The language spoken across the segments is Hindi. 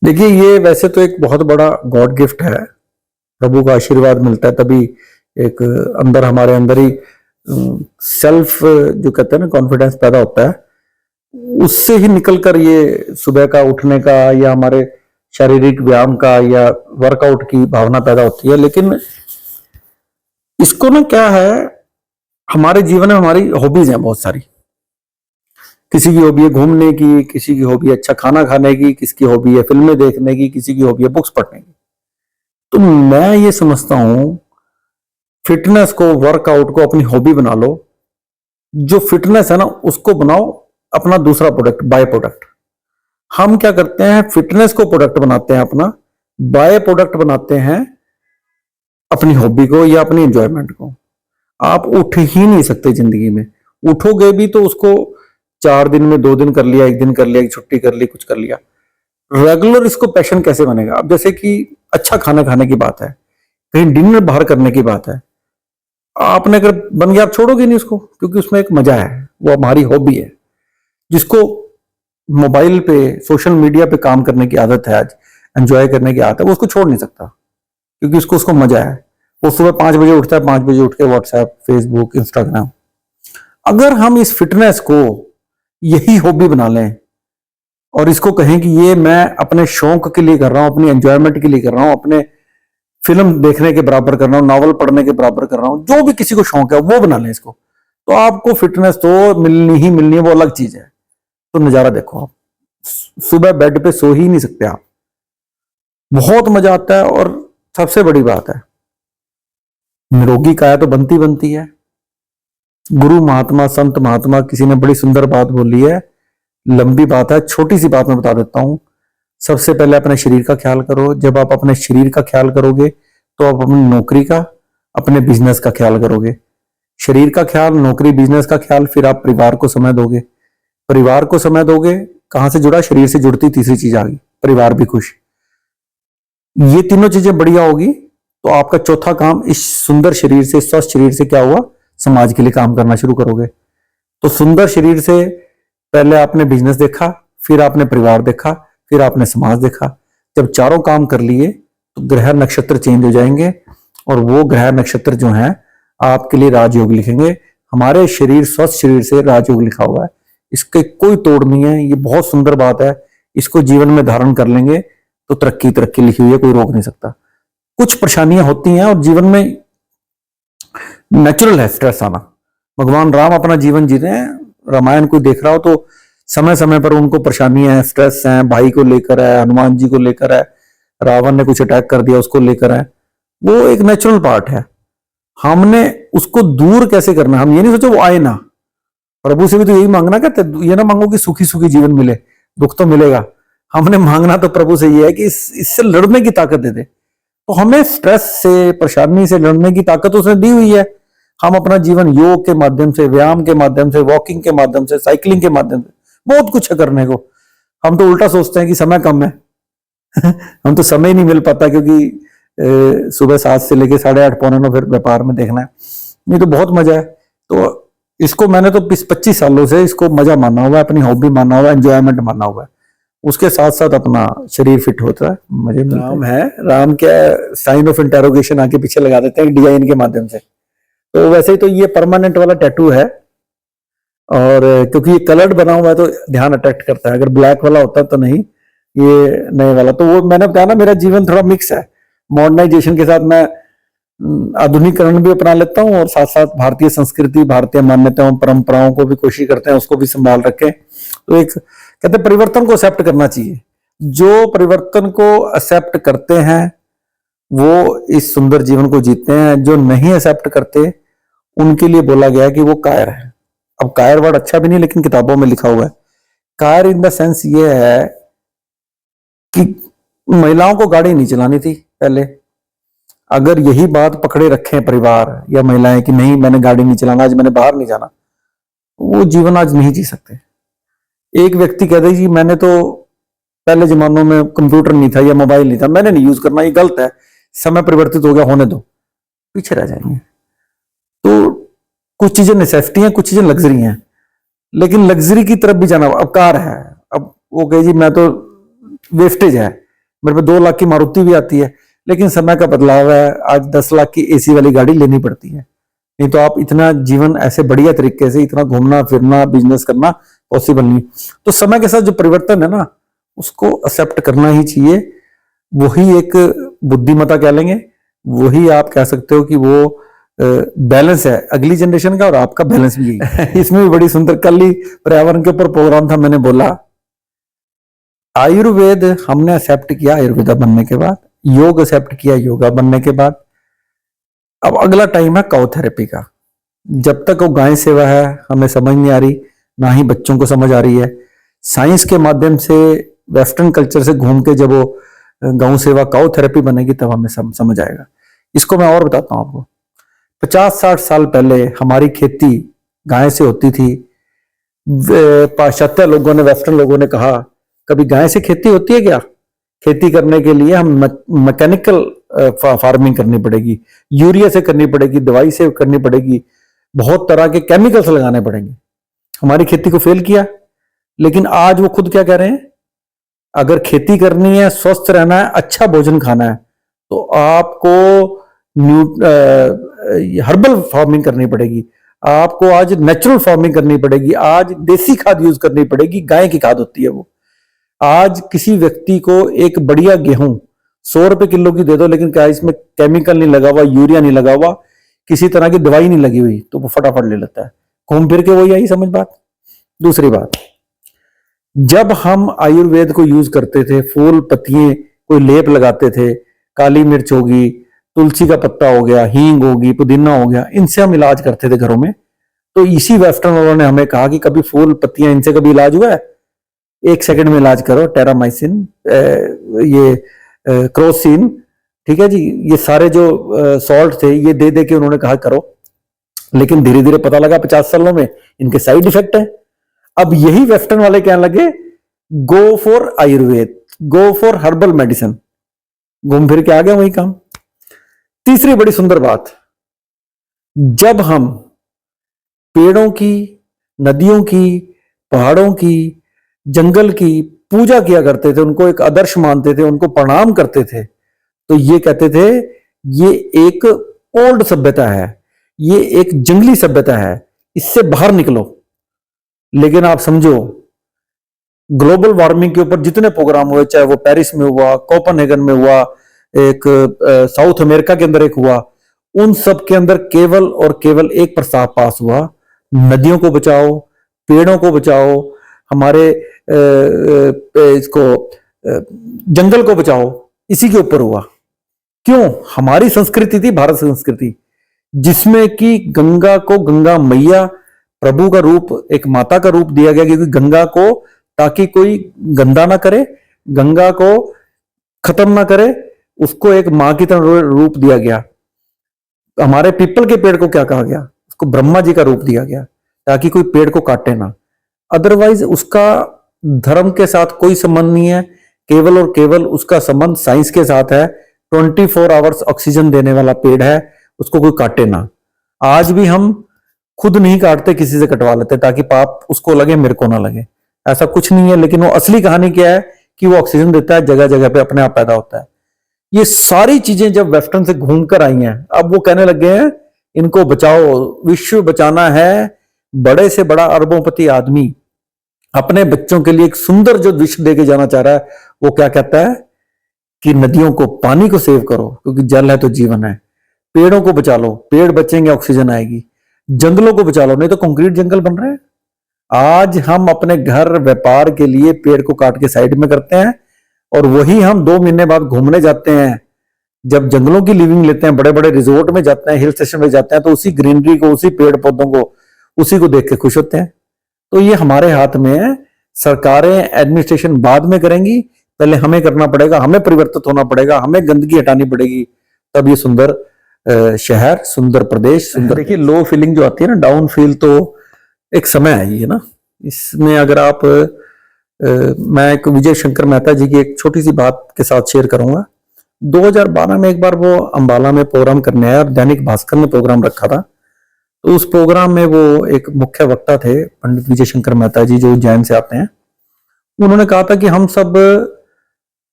देखिए, ये वैसे तो एक बहुत बड़ा गॉड गिफ्ट है। प्रभु का आशीर्वाद मिलता है तभी एक अंदर हमारे अंदर ही सेल्फ जो कहते हैं ना कॉन्फिडेंस पैदा होता है। उससे ही निकलकर ये सुबह का उठने का या हमारे शारीरिक व्यायाम का या वर्कआउट की भावना पैदा होती है। लेकिन इसको ना क्या है, हमारे जीवन में हमारी हॉबीज हैं बहुत सारी। किसी की हॉबी है घूमने की, किसी की हॉबी है अच्छा खाना खाने की, किसी की हॉबी है फिल्में देखने की, किसी की हॉबी है बुक्स पढ़ने की। तो मैं ये समझता हूं, फिटनेस को, वर्कआउट को अपनी हॉबी बना लो। जो फिटनेस है ना उसको बनाओ अपना दूसरा प्रोडक्ट, बाय प्रोडक्ट। हम क्या करते हैं, फिटनेस को प्रोडक्ट बनाते हैं अपना, बाय प्रोडक्ट बनाते हैं अपनी हॉबी को या अपनी एंजॉयमेंट को। आप उठ ही नहीं सकते जिंदगी में। उठोगे भी तो उसको 4 दिन में 2 दिन कर लिया, 1 दिन कर लिया, एक छुट्टी कर ली, कुछ कर लिया। रेगुलर इसको पैशन कैसे बनेगा? अब जैसे कि अच्छा खाना खाने की बात है, कहीं डिनर बाहर करने की बात है, आपने अगर बन गया आप छोड़ोगे नहीं उसको, क्योंकि उसमें एक मजा है, वो हमारी हॉबी है। जिसको मोबाइल पे, सोशल मीडिया पे काम करने की आदत है, आज एंजॉय करने की आदत है, वो उसको छोड़ नहीं सकता, क्योंकि उसको मजा है। वो सुबह 5 बजे उठता है, 5 बजे उठ के व्हाट्सएप, फेसबुक, इंस्टाग्राम। अगर हम इस फिटनेस को यही हॉबी बना लें और इसको कहें कि ये मैं अपने शौक के लिए कर रहा हूं, अपनी एंजॉयमेंट के लिए कर रहा हूं, अपने फिल्म देखने के बराबर कर रहा हूं, नॉवल पढ़ने के बराबर कर रहा हूं, जो भी किसी को शौक है वो बना लें इसको, तो आपको फिटनेस तो मिलनी ही मिलनी है, वो अलग चीज है। तो नजारा देखो, आप सुबह बेड पे सो ही नहीं सकते, आप बहुत मजा आता है। और सबसे बड़ी बात है, निरोगी काया तो बनती बनती है। गुरु महात्मा, संत महात्मा, किसी ने बड़ी सुंदर बात बोली है, लंबी बात है, छोटी सी बात मैं बता देता हूं। सबसे पहले अपने शरीर का ख्याल करो। जब आप अपने शरीर का ख्याल करोगे तो आप अपनी नौकरी का, अपने बिजनेस का ख्याल करोगे। शरीर का ख्याल, नौकरी, बिजनेस का ख्याल, फिर आप परिवार को समय दोगे। परिवार को समय दोगे, कहां से जुड़ा? शरीर से जुड़ती तीसरी चीज आ गई, परिवार भी खुश। ये तीनों चीजें बढ़िया होगी तो आपका चौथा काम, इस सुंदर शरीर से, स्वस्थ शरीर से क्या हुआ? समाज के लिए काम करना शुरू करोगे। तो सुंदर शरीर से पहले आपने बिजनेस देखा, फिर आपने परिवार देखा, फिर आपने समाज देखा। जब चारों काम कर लिए तो ग्रह नक्षत्र चेंज हो जाएंगे, और वो ग्रह नक्षत्र जो हैं आपके लिए राजयोग लिखेंगे। हमारे शरीर, स्वस्थ शरीर से राजयोग लिखा हुआ है, इसके कोई तोड़ नहीं है। ये बहुत सुंदर बात है, इसको जीवन में धारण कर लेंगे तो तरक्की तरक्की लिखी हुई है, कोई रोक नहीं सकता। कुछ परेशानियां होती हैं और जीवन में नेचुरल है स्ट्रेस आना। भगवान राम अपना जीवन जी रहे हैं, रामायण कोई देख रहा हो तो समय समय पर उनको परेशानियां हैं, स्ट्रेस हैं, भाई को लेकर है, हनुमान जी को लेकर है, रावण ने कुछ अटैक कर दिया उसको लेकर है। वो एक नेचुरल पार्ट है। हमने उसको दूर कैसे करना, हम ये नहीं सोचो वो आए ना। प्रभु से भी तो यही मांगना, कहते ये ना मांगो कि सुखी सुखी जीवन मिले, दुख तो मिलेगा। हमने मांगना तो प्रभु से ये है कि इससे लड़ने की ताकत दे दे। तो हमें स्ट्रेस से, परेशानी से लड़ने की ताकत उसने दी हुई है। हम अपना जीवन योग के माध्यम से, व्यायाम के माध्यम से, वॉकिंग के माध्यम से, साइकिलिंग के माध्यम से, बहुत कुछ है करने को। हम तो उल्टा सोचते हैं कि समय कम है हम तो समय ही नहीं मिल पाता, क्योंकि सुबह 7 से लेकर 8:30 पौने 9 फिर व्यापार में देखना है। नहीं तो बहुत मजा है। तो इसको मैंने तो 25 सालों से इसको मजा माना हुआ है, अपनी हॉबी माना हुआ है, एंजॉयमेंट माना हुआ है। उसके साथ साथ अपना शरीर फिट होता है, मजे मिलते हैं। राम है, राम क्या साइन ऑफ इंटेरोगेशन आके पीछे लगा देते हैं डिजाइन के माध्यम से। तो वैसे ही तो ये परमानेंट वाला टैटू है, और क्योंकि ये कलर्ड बना हुआ है तो ध्यान अट्रैक्ट करता है। अगर ब्लैक वाला होता तो नहीं, ये नए वाला। तो वो मैंने बताया ना, मेरा जीवन थोड़ा मिक्स है। मॉडर्नाइजेशन के साथ मैं आधुनिकीकरण भी अपना लेता हूँ, और साथ साथ भारतीय संस्कृति, भारतीय मान्यताओं, परंपराओं को भी कोशिश करते हैं उसको भी संभाल रखें। तो एक कहते हैं परिवर्तन को एक्सेप्ट करना चाहिए। जो परिवर्तन को एक्सेप्ट करते हैं वो इस सुंदर जीवन को जीते हैं। जो नहीं एक्सेप्ट करते उनके लिए बोला गया है कि वो कायर है। अब कायर वर्ड अच्छा भी नहीं, लेकिन किताबों में लिखा हुआ है। कायर इन द सेंस ये है कि महिलाओं को गाड़ी नहीं चलानी थी पहले। अगर यही बात पकड़े रखें परिवार या महिलाएं कि नहीं मैंने गाड़ी नहीं चलाना, आज मैंने बाहर नहीं जाना, वो जीवन आज नहीं जी सकते। एक व्यक्ति कहते जी मैंने तो पहले जमानों में कंप्यूटर नहीं था या मोबाइल नहीं था, मैंने नहीं यूज करना, ये गलत है, समय परिवर्तित हो गया, होने दो, पीछे रह जाएंगे। तो कुछ चीजें नेसेसिटी हैं, कुछ चीजें लग्जरी हैं, लेकिन लग्जरी की तरफ भी जाना। अब कार है, अब वो कहे जी मैं तो वेस्टेज है, मेरे पे 2 लाख की मारुति भी आती है, लेकिन समय का बदलाव है, आज 10 लाख की एसी वाली गाड़ी लेनी पड़ती है। नहीं तो आप इतना जीवन ऐसे बढ़िया तरीके से इतना घूमना फिरना बिजनेस करना पॉसिबल नहीं। तो समय के साथ जो परिवर्तन है ना, उसको एक्सेप्ट करना ही चाहिए। वही एक बुद्धिमत्ता कह लेंगे, वही आप कह सकते हो कि वो बैलेंस है अगली जनरेशन का, और आपका बैलेंस भी है। इसमें भी बड़ी सुंदर, कल ही पर्यावरण के ऊपर प्रोग्राम था, मैंने बोला आयुर्वेद हमने एक्सेप्ट किया आयुर्वेदा बनने के बाद, योग एक्सेप्ट किया योगा बनने के बाद। अब अगला टाइम है काउ थेरेपी का। जब तक वो गाय सेवा है हमें समझ नहीं आ रही, ना ही बच्चों को समझ आ रही है। साइंस के माध्यम से वेस्टर्न कल्चर से घूम के जब वो गौ सेवा काउ थेरेपी बनेगी तब हमें समझ आएगा। इसको मैं और बताता हूं आपको। 50-60 साल पहले हमारी खेती गाय से होती थी। पाश्चात्य लोगों ने, वेस्टर्न लोगों ने कहा कभी गाय से खेती होती है क्या? खेती करने के लिए हम मैकेनिकल फार्मिंग करनी पड़ेगी, यूरिया से करनी पड़ेगी, दवाई से करनी पड़ेगी, बहुत तरह के केमिकल्स लगाने पड़ेंगे। हमारी खेती को फेल किया। लेकिन आज वो खुद क्या कह रहे हैं, अगर खेती करनी है, स्वस्थ रहना है, अच्छा भोजन खाना है, तो आपको हर्बल फार्मिंग करनी पड़ेगी, आपको आज नेचुरल फार्मिंग करनी पड़ेगी, आज देसी खाद यूज करनी पड़ेगी। गाय की खाद होती है वो। आज किसी व्यक्ति को एक बढ़िया गेहूं 100 रुपए किलो की दे दो, लेकिन क्या इसमें केमिकल नहीं लगा हुआ, यूरिया नहीं लगा हुआ, किसी तरह की दवाई नहीं लगी हुई, तो वो फटाफट ले लेता है। घूम फिर के वही आई समझ बात। दूसरी बात, जब हम आयुर्वेद को यूज करते थे, फूल पत्तियां कोई लेप लगाते थे, काली मिर्च होगी, तुलसी का पत्ता हो गया, हींग होगी, पुदीना हो गया, इनसे हम इलाज करते थे घरों में। तो इसी वेस्टर्न वालों ने हमें कहा कि कभी फूल पत्तियां इनसे कभी इलाज हुआ है? 1 सेकंड में इलाज करो, टेरामाइसिन, ये क्रोसिन, ठीक है जी, ये सारे जो सॉल्ट थे ये दे दे के उन्होंने कहा करो। लेकिन धीरे धीरे पता लगा 50 सालों में इनके साइड इफेक्ट है। अब यही वेस्टर्न वाले कहने लगे go for Ayurveda, go for herbal medicine. घूम फिर के आ गया वही काम। तीसरी बड़ी सुंदर बात, जब हम पेड़ों की, नदियों की, पहाड़ों की, जंगल की पूजा किया करते थे, उनको एक आदर्श मानते थे, उनको प्रणाम करते थे, तो ये कहते थे ये एक ओल्ड सभ्यता है, ये एक जंगली सभ्यता है, इससे बाहर निकलो। लेकिन आप समझो, ग्लोबल वार्मिंग के ऊपर जितने प्रोग्राम हुए, चाहे वो पेरिस में हुआ, कोपेनहेगन में हुआ, एक साउथ अमेरिका के अंदर एक हुआ, उन सब के अंदर केवल और केवल एक प्रस्ताव पास हुआ, नदियों को बचाओ, पेड़ों को बचाओ, हमारे इसको जंगल को बचाओ। इसी के ऊपर हुआ। क्यों? हमारी संस्कृति थी भारत संस्कृति, जिसमें कि गंगा को गंगा मैया, प्रभु का रूप, एक माता का रूप दिया गया, क्योंकि गंगा को ताकि कोई गंदा ना करे, गंगा को खत्म ना करे, उसको एक मां की तरह रूप दिया गया। हमारे पीपल के पेड़ को क्या कहा गया? उसको ब्रह्मा जी का रूप दिया गया, ताकि कोई पेड़ को काटे ना। अदरवाइज उसका धर्म के साथ कोई संबंध नहीं है, केवल और केवल उसका संबंध साइंस के साथ है। 24 आवर्स ऑक्सीजन देने वाला पेड़ है, उसको कोई काटे ना। आज भी हम खुद नहीं काटते, किसी से कटवा लेते, ताकि पाप उसको लगे, मेरे को ना लगे। ऐसा कुछ नहीं है। लेकिन वो असली कहानी क्या है कि वो ऑक्सीजन देता है, जगह जगह पे अपने आप पैदा होता है। ये सारी चीजें जब वेस्टर्न से घूम कर आई हैं, अब वो कहने लग गए हैं इनको बचाओ, विश्व बचाना है। बड़े से बड़ा अरबोंपति आदमी अपने बच्चों के लिए एक सुंदर जो विश्व देके जाना चाह रहा है, वो क्या कहता है कि नदियों को, पानी को सेव करो, क्योंकि जल है तो जीवन है। पेड़ों को बचा लो, पेड़ बचेंगे ऑक्सीजन आएगी। जंगलों को बचा लो, नहीं तो कंक्रीट जंगल बन रहे हैं। आज हम अपने घर व्यापार के लिए पेड़ को काट के साइड में करते हैं, और वही हम 2 महीने बाद घूमने जाते हैं, जब जंगलों की लिविंग लेते हैं, बड़े बड़े रिजोर्ट में जाते हैं, हिल स्टेशन में जाते हैं, तो उसी ग्रीनरी को, उसी पेड़ पौधों को, उसी को देख के खुश होते हैं। तो ये हमारे हाथ में है। सरकारें, एडमिनिस्ट्रेशन बाद में करेंगी, पहले हमें करना पड़ेगा, हमें परिवर्तित होना पड़ेगा, हमें गंदगी हटानी पड़ेगी, तब ये सुंदर शहर, सुंदर प्रदेश, सुंदर। देखिए, लो फीलिंग जो आती है ना, डाउन फील, तो एक समय आई है ना। इसमें अगर आप मैं एक विजय शंकर मेहता जी की एक छोटी सी बात के साथ शेयर करूंगा। 2012 में एक बार वो अंबाला में प्रोग्राम करने आया, दैनिक भास्कर ने प्रोग्राम रखा था। तो उस प्रोग्राम में वो एक मुख्य वक्ता थे, पंडित विजय शंकर मेहता जी, जो उज्जैन से आते हैं। उन्होंने कहा था कि हम सब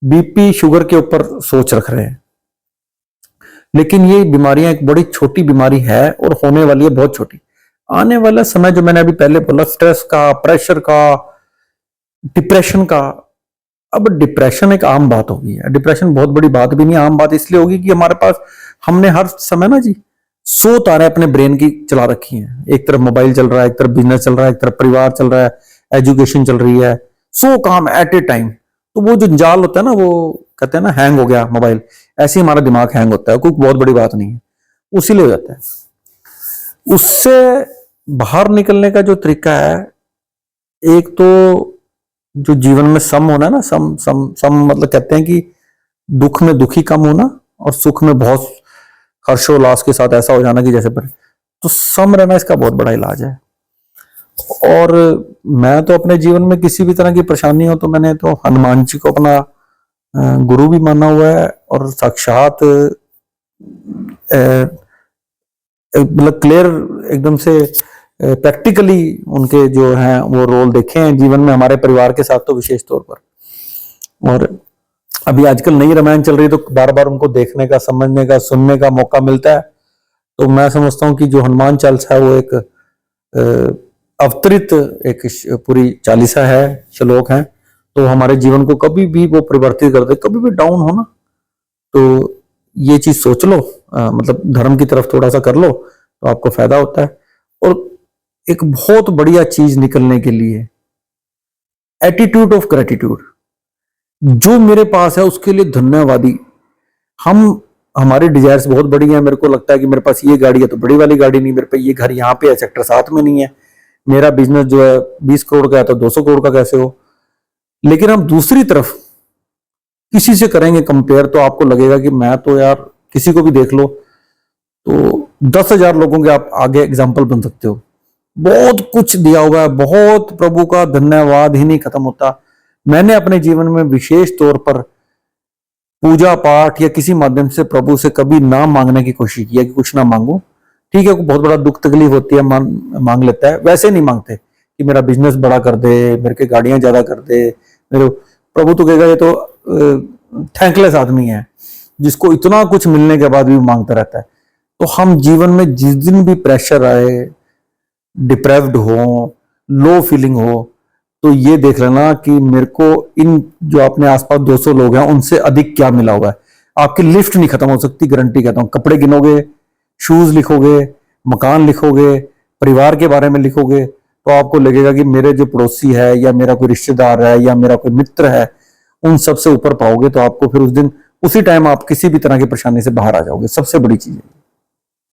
बीपी शुगर के ऊपर सोच रख रहे हैं। लेकिन ये बीमारियां एक बड़ी छोटी बीमारी है और होने वाली है बहुत छोटी। आने वाला समय जो मैंने अभी पहले बोला, स्ट्रेस का, प्रेशर का, डिप्रेशन का, अब डिप्रेशन एक आम बात हो गई है। डिप्रेशन बहुत बड़ी बात भी नहीं, आम बात इसलिए होगी कि हमारे पास हमने हर समय ना जी 100 तारे अपने ब्रेन की चला रखी हैं। एक तरफ मोबाइल चल रहा है, एक तरफ बिजनेस चल रहा है, एक तरफ परिवार चल रहा है, एजुकेशन चल रही है, 100 काम एट ए टाइम। तो वो जो जाल होता है ना, वो कहते हैं ना हैंग हो गया मोबाइल, ऐसे ही हमारा दिमाग हैंग होता है। कोई बहुत बड़ी बात नहीं है, उसी लिए हो जाता है। उससे बाहर निकलने का जो तरीका है, एक तो जो जीवन में सम होना है ना, सम सम सम मतलब कहते हैं कि दुख में दुखी कम होना और सुख में बहुत हर्षोल्लास के साथ ऐसा हो जाना कि जैसे पर, तो सम रहना इसका बहुत बड़ा इलाज है। और मैं तो अपने जीवन में किसी भी तरह की परेशानी हो तो मैंने तो हनुमान जी को अपना गुरु भी माना हुआ है और साक्षात मतलब क्लियर एकदम से प्रैक्टिकली उनके जो हैं वो रोल देखे हैं जीवन में, हमारे परिवार के साथ तो विशेष तौर पर। और अभी आजकल नई रामायण चल रही है तो बार बार उनको देखने का, समझने का, सुनने का मौका मिलता है। तो मैं समझता हूँ कि जो हनुमान चालीसा है वो एक अवतरित एक पूरी चालीसा है, श्लोक है। तो हमारे जीवन को कभी भी वो परिवर्तित कर दे। कभी भी डाउन हो ना तो ये चीज सोच लो, मतलब धर्म की तरफ थोड़ा सा कर लो तो आपको फायदा होता है। और एक बहुत बढ़िया चीज निकलने के लिए एटीट्यूड ऑफ ग्रेटिट्यूड, जो मेरे पास है उसके लिए धन्यवादी। हमारी डिजायर्स बहुत बड़ी हैं। मेरे को लगता है कि मेरे पास ये गाड़ी है तो बड़ी वाली गाड़ी नहीं, मेरे पे ये घर यहाँ पे है, सेक्टर 7 में नहीं है, मेरा बिजनेस जो है 20 करोड़ का है तो 200 करोड़ का कैसे हो। लेकिन हम दूसरी तरफ किसी से करेंगे कंपेयर तो आपको लगेगा कि मैं तो यार, किसी को भी देख लो तो 10,000 लोगों के आप आगे एग्जाम्पल बन सकते हो। बहुत कुछ दिया हुआ है, बहुत प्रभु का धन्यवाद ही नहीं खत्म होता। मैंने अपने जीवन में विशेष तौर पर पूजा पाठ या किसी माध्यम से प्रभु से कभी ना मांगने की कोशिश की है कि कुछ ना मांगू। ठीक है, बहुत बड़ा दुख तकलीफ होती है, मांग लेता है, वैसे नहीं मांगते कि मेरा बिजनेस बड़ा कर दे, मेरे के गाड़ियां ज्यादा कर दे। मेरे प्रभु तो कहेगा ये तो थैंकलेस आदमी है जिसको इतना कुछ मिलने के बाद भी मांगता रहता है। तो हम जीवन में जिस दिन भी प्रेशर आए, डिप्रेस्ड हो, लो फीलिंग हो, तो ये देख लेना कि मेरे को इन जो अपने आसपास 200 लोग हैं उनसे अधिक क्या मिला हुआ है। आपकी लिफ्ट नहीं खत्म हो सकती, गारंटी कहता हूं। कपड़े गिनोगे, शूज लिखोगे, मकान लिखोगे, परिवार के बारे में लिखोगे, तो आपको लगेगा कि मेरे जो पड़ोसी है या मेरा कोई रिश्तेदार है या मेरा कोई मित्र है, उन सबसे ऊपर पाओगे। तो आपको फिर उस दिन, उसी टाइम आप किसी भी तरह की परेशानी से बाहर आ जाओगे। सबसे बड़ी चीज है।